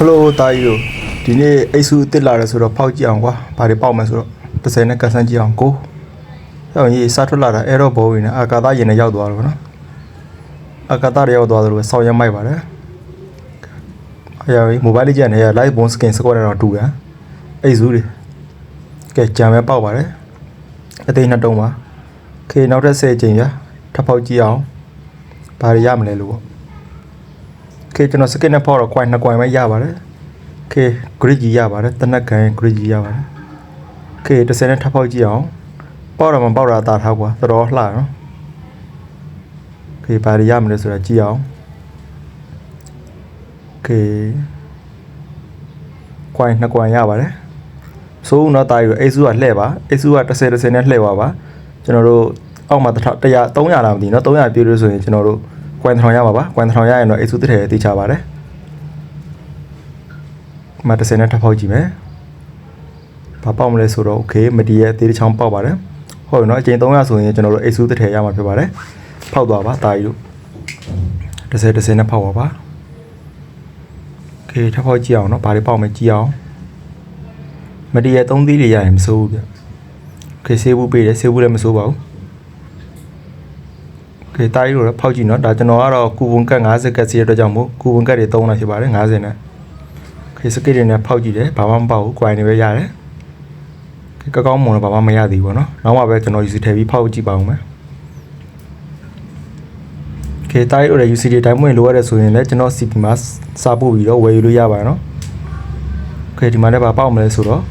Hello တာကြီးတို့ဒီနေ့အိတ်စုတစ်လာတယ်ဆိုတော့ဖောက်ကြည့်အောင်ကွာဘာတွေပေါက်မယ်ဆိုတော့30နဲ့ကဆန်းကြည့်အောင်ကိုအဲ့တော့ရေးစားထွက်လာတာအဲ့တော့ဘောဝင်နေအာကာသရင်နဲ့ရောက်သွားတော့နော်အာကာသတွေရောက်သွားတယ်လို့ဆောင်းရမိုက်ပါတယ်အဲ့ရမိုဘိုင်းလေးကျန်နေရ live bone skin စကွက်နဲ့တော့တူရအိတ်စုတွေကဲကြံပဲပေါက်ပါတယ်အသိနှစ်တုံးပါခေနောက်ထပ်10ချိန်ရထပ်ဖောက်ကြည့်အောင်ဘာတွေရမလဲလို့ပေါ့ခေကျွန်တော်စကစ်နဲ့ဖောက်တော့ coin 2 coin ပဲရပါတယ်ခေ grid ကြီးရပါတယ်တနက်ခံ grid ကြီးရပါတယ်ခေ30နဲ့ထပ်ဖောက်ကြည့်အောင်ပေါက်တော့မပေါက်တာတာထားကွာတော်တော်လှနော်ခေဘာတွေရမလဲဆိုတာကြည့်အောင်ခေ coin 2 coin ရပါတယ်ဆိုတော့တာယူအိတ်စုကလှဲ့ပါအိတ်စုက30နဲ့လှဲ့ပါကျွန်တော်တို့အောက်မှာ100 300လားမသိနော်300ပြည့်လို့ဆိုရင်ကျွန်တော်တို့ကွမ်ထောင်ရပါကွမ်ထောင်ရရင်တော့အိတ်စုတစ်ထည်တေးချပါတယ်မ30နဲ့ထပ်ဖောက်ကြည့်မယ်ဘာပေါက်မလဲဆိုတော့โอเคမတီးရဲ့တေးတစ်ချောင်းပေါက်ပါတယ်ဟုတ်ပြီနော်အချိန်300ဆိုရင်ကျွန်တော်တို့အိတ်စုတစ်ထည်ရမှာဖြစ်ပါတယ်ဖောက်သွားပါတာကြီးတို့30နဲ့ဖောက်ပါโอเคထပ်ဖောက်ကြည့်အောင်နော်ဘာတွေပေါက်မယ်ကြည့်အောင်မတီးရဲ့3သီးတွေရရင်မစိုးဘူးဗျโอเคဆေးဘူးပေးတယ်ဆေးဘူးလည်းမစိုးပါဘူးခေတာရီတို့ဖောက်ကြည့်နော်ဒါကျွန်တော်ကတော့ကူပွန်ကတ်50ကတ်စီရတဲ့ကြောင့်မို့ကူပွန်ကတ်တွေ3တာဖြစ်ပါတယ်50နဲ့ခေစကစ်တွေနဲ့ဖောက်ကြည့်တယ်ဘာမှမပေါက်ဘူး coin တွေပဲရတယ်ခေကောင်းမွန်တော့ဘာမှမရသေးဘူးเนาะနောက်မှပဲကျွန်တော် UC ထည့်ပြီးဖောက်ကြည့်ပါဦးမယ်ခေတာရီတို့လည်း UC တွေတိုင်းဝင်လိုရတဲ့ဆိုရင်လည်းကျွန်တော် CP မှာစာပို့ပြီးတော့ဝယ်ယူလို့ရပါတယ်เนาะခေဒီမှာလည်းဘာပေါက်မလဲဆိုတော့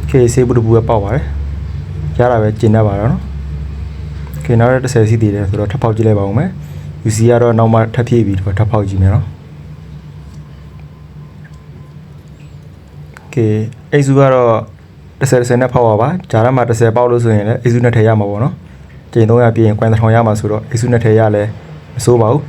ခေဆေးဘူးတပူပဲပေါက်ပါတယ်ရတာပဲကျင်တတ်ပါတော့เนาะခေနောက်တစ်30စီးတည်တယ်ဆိုတော့ထပ်ဖောက်ကြည့်လိုက်ပါဦးမယ် UC ကတော့နောက်မှထပ်ဖြည့်ပြီးတော့ထပ်ဖောက်ကြည့်မယ်နော်ခေအိတ်စုကတော့30နဲ့ဖောက်ပါဂျာရမှာ30ပေါက်လို့ဆိုရင်လည်းအိတ်စုနဲ့ထည့်ရမှာပေါ့နော်ချိန်300ပြည့်ရင်ကွမ်ထောင်ရမှာဆိုတော့အိတ်စုနဲ့ထည့်ရလဲမစိုးပါဘူး